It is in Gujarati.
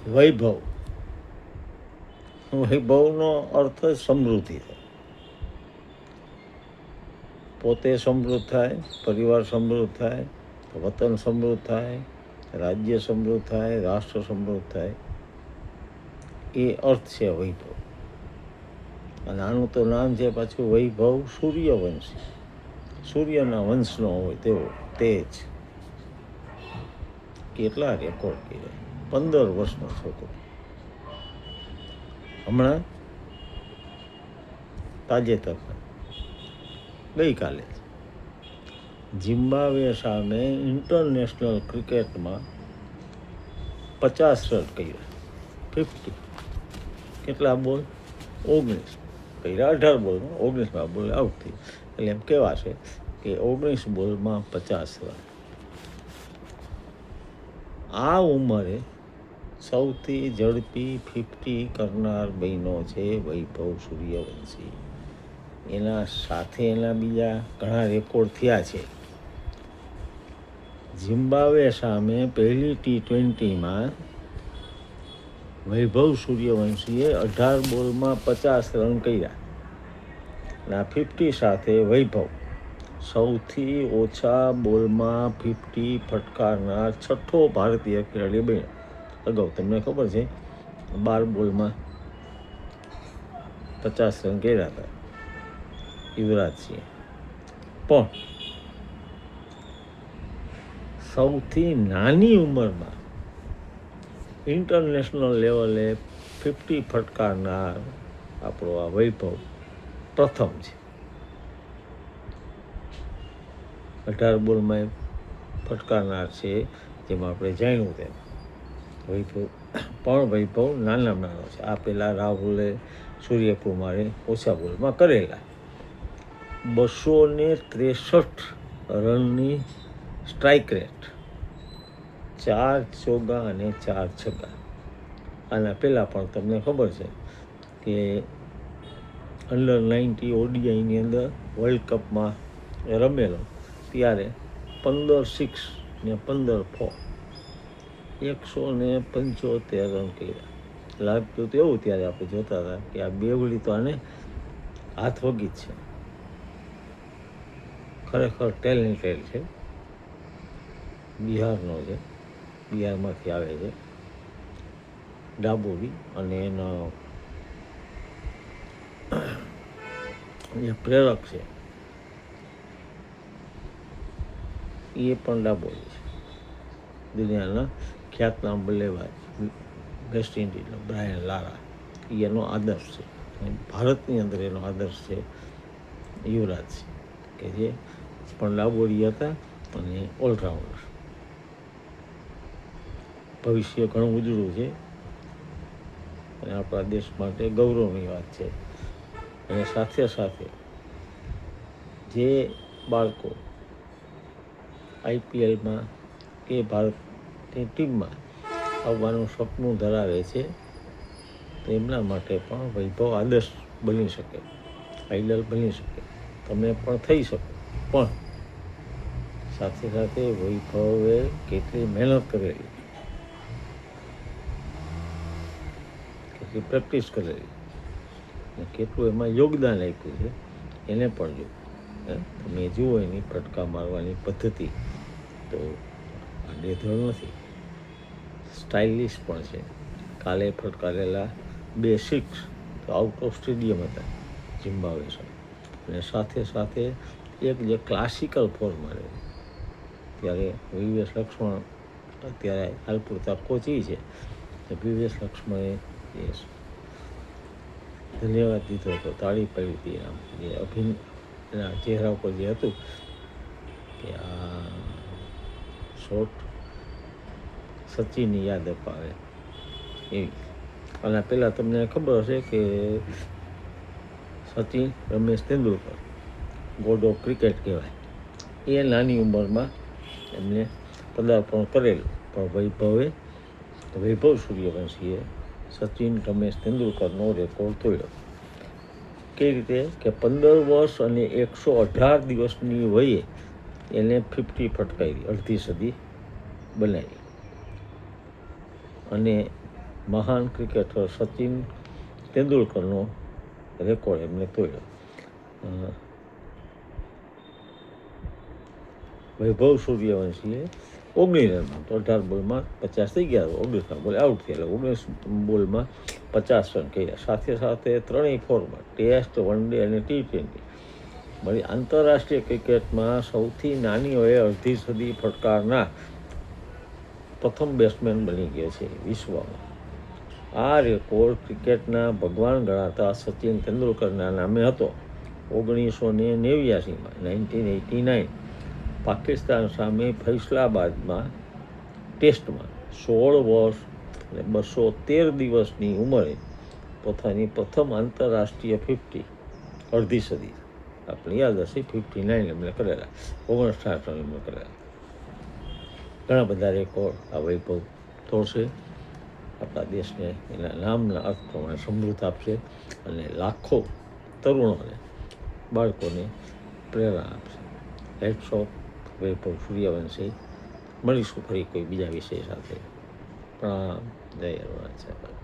વૈભવ. વૈભવનો અર્થ સમૃદ્ધિ થાય. પોતે સમૃદ્ધ થાય, પરિવાર સમૃદ્ધ થાય, વતન સમૃદ્ધ થાય, રાજ્ય સમૃદ્ધ થાય, રાષ્ટ્ર સમૃદ્ધ થાય, એ અર્થ છે વૈભવ. અને આનું તો નામ છે પાછું વૈભવ સૂર્યવંશી. સૂર્યના વંશનો હોય તેવો તેજ. કેટલા રેકોર્ડ કર્યા. 15 વર્ષનો છોકરો. હમણાં તાજેતરમાં ગઈકાલે ઝિમ્બાબ્વે સામે ઇન્ટરનેશનલ ક્રિકેટમાં 50 રન કર્યા. 50. કેટલા બોલ? 19 કર્યા. 18 બોલમાં 19માં બોલ આઉટ થઈ. એટલે એમ કહેવા છે કે 19 બોલમાં 50 રન. આ ઉંમરે સૌથી ઝડપી 50 કરનાર બહેનો છે વૈભવ સૂર્યવંશી. એના સાથે એના બીજા ઘણા રેકોર્ડ થયા છે. ઝિમ્બાબ્વે સામે પહેલી T20માં વૈભવ સૂર્યવંશીએ 18 બોલમાં 50 રન કર્યા. અને આ 50 સાથે વૈભવ સૌથી ઓછા બોલમાં 50 ફટકારનાર છઠ્ઠો ભારતીય ખેલાડી બન્યો. અગાઉ તમને ખબર છે 12 બોલમાં 50 રન કર્યા હતા યુવરાજસિંહ. પણ સૌથી નાની ઉંમરમાં ઇન્ટરનેશનલ લેવલે 50 ફટકારનાર આપણો આ વૈભવ પ્રથમ છે. 18 બોલમાં ફટકારનાર છે, જેમાં આપણે જાણ્યું તેમ વૈભવ નાનામાં નાનો છે. આ પહેલાં રાહુલે, સૂર્યકુમારે ઓછા બોલમાં કરેલા. 263 રનની સ્ટ્રાઇક રેટ, 4 ચોગ્ગા અને 4 છગ્ગા. આના પહેલાં પણ તમને ખબર છે કે અંડર-19 ODIની અંદર વર્લ્ડ કપમાં રમેલો ત્યારે 15 સિક્સ ને 15 4, 175 રન કર્યા. લાગતું તો એવું ત્યારે આપણે જોતા હતા કે આ બેવડી તો આને હાથ વગી જ છે. ખરેખર ટેલેન્ટેડ છે. બિહારનો છે, બિહારમાંથી આવે છે ડાબોડી. અને એનો જે પ્રેરક છે એ પણ ડાબોડી છે. દુનિયાના ખ્યાતનામ બલ્લેબાજ વેસ્ટ ઇન્ડિઝનો બ્રાયન લારા, એનો આદર્શ છે. અને ભારતની અંદર એનો આદર્શ છે યુવરાજસિંહ, કે જે પણ ડાબોડી હતા અને ઓલરાઉન્ડર. ભવિષ્ય ઘણું ઉજળું છે અને આપણા દેશ માટે ગૌરવની વાત છે. અને સાથે સાથે જે બાળકો IPLમાં કે ભારતની ટીમમાં આવવાનું સપનું ધરાવે છે, તેમના માટે પણ વૈભવ આદર્શ બની શકે, આઈડલ બની શકે. તમે પણ થઈ શકો. પણ સાથે સાથે વૈભવે કેટલી મહેનત કરેલી, કેટલી પ્રેક્ટિસ કરેલી અને કેટલું એમાં યોગદાન આપ્યું છે એને પણ જો. તમે જુઓ એની ફટકા મારવાની પદ્ધતિ તો આડેધડ નથી, સ્ટાઇલિશ પણ છે. કાલે ફટકારેલા 2 સિક્સ તો આઉટ ઓફ સ્ટેડિયમ હતા ઝિમ્બાબ્વે સામે. અને સાથે સાથે એક જે ક્લાસિકલ ફોર મારે, ત્યારે VVS લક્ષ્મણ અત્યારે હાલ પૂરતા કોચી છે. VVS લક્ષ્મણે એ ધન્યવાદ દીધો હતો, તાળી પાડી હતી. આમ જે એના ચહેરા ઉપર જે હતું કે આ શોટ સચિનની યાદ અપાવે એવી. અને પહેલાં તમને ખબર હશે કે Sachin Ramesh Tendulkar, God of cricket કહેવાય, એ નાની ઉંમરમાં એમને પદાર્પણ કરેલું. પણ વૈભવ સૂર્યવંશીએ સચિન રમેશ તેંડુલકરનો રેકોર્ડ તોડ્યો. કઈ રીતે કે 15 વર્ષ અને 118 દિવસની વયે એને 50 ફટકારી, અડધી સદી બનાવી. અને મહાન ક્રિકેટર સચિન તેંડુલકરનો રેકોર્ડ એમને તોડ્યો. વૈભવ સૂર્યવંશીએ 19 રનમાં તો 18 બોલમાં 50 થઈ ગયા, 19 બોલે આઉટ થયા, 19 બોલમાં 50 રન કર્યા. સાથે સાથે ત્રણેય ફોર્મેટ ટેસ્ટ, વન ડે અને T20 મળી આંતરરાષ્ટ્રીય ક્રિકેટમાં સૌથી નાની વયે અડધી સદી ફટકારનાર પ્રથમ બેટ્સમેન બની ગયો છે વિશ્વમાં. આ રેકોર્ડ ક્રિકેટના ભગવાન ગણાતા સચિન તેંડુલકરના નામે હતો. 1989માં 1989 પાકિસ્તાન સામે ફૈસલાબાદમાં ટેસ્ટમાં 16 વર્ષ અને 213 દિવસની ઉંમરે પોતાની પ્રથમ આંતરરાષ્ટ્રીય 50 અડધી સદી, આપણે યાદ હશે 59 એમણે કરેલા, 59 રન એમણે કરેલા. ઘણા બધા રેકોર્ડ આ વૈભવ તોડશે, આપણા દેશને એના નામના અર્થ પ્રમાણે સમૃદ્ધ આપશે અને લાખો તરુણોને, બાળકોને પ્રેરણા આપશે. હેડ્સ ઓફ વૈભવ સૂર્યવંશી. મળીશું ફરી કોઈ બીજા વિષય સાથે. પ્રણામ. જય અરુણાચલ.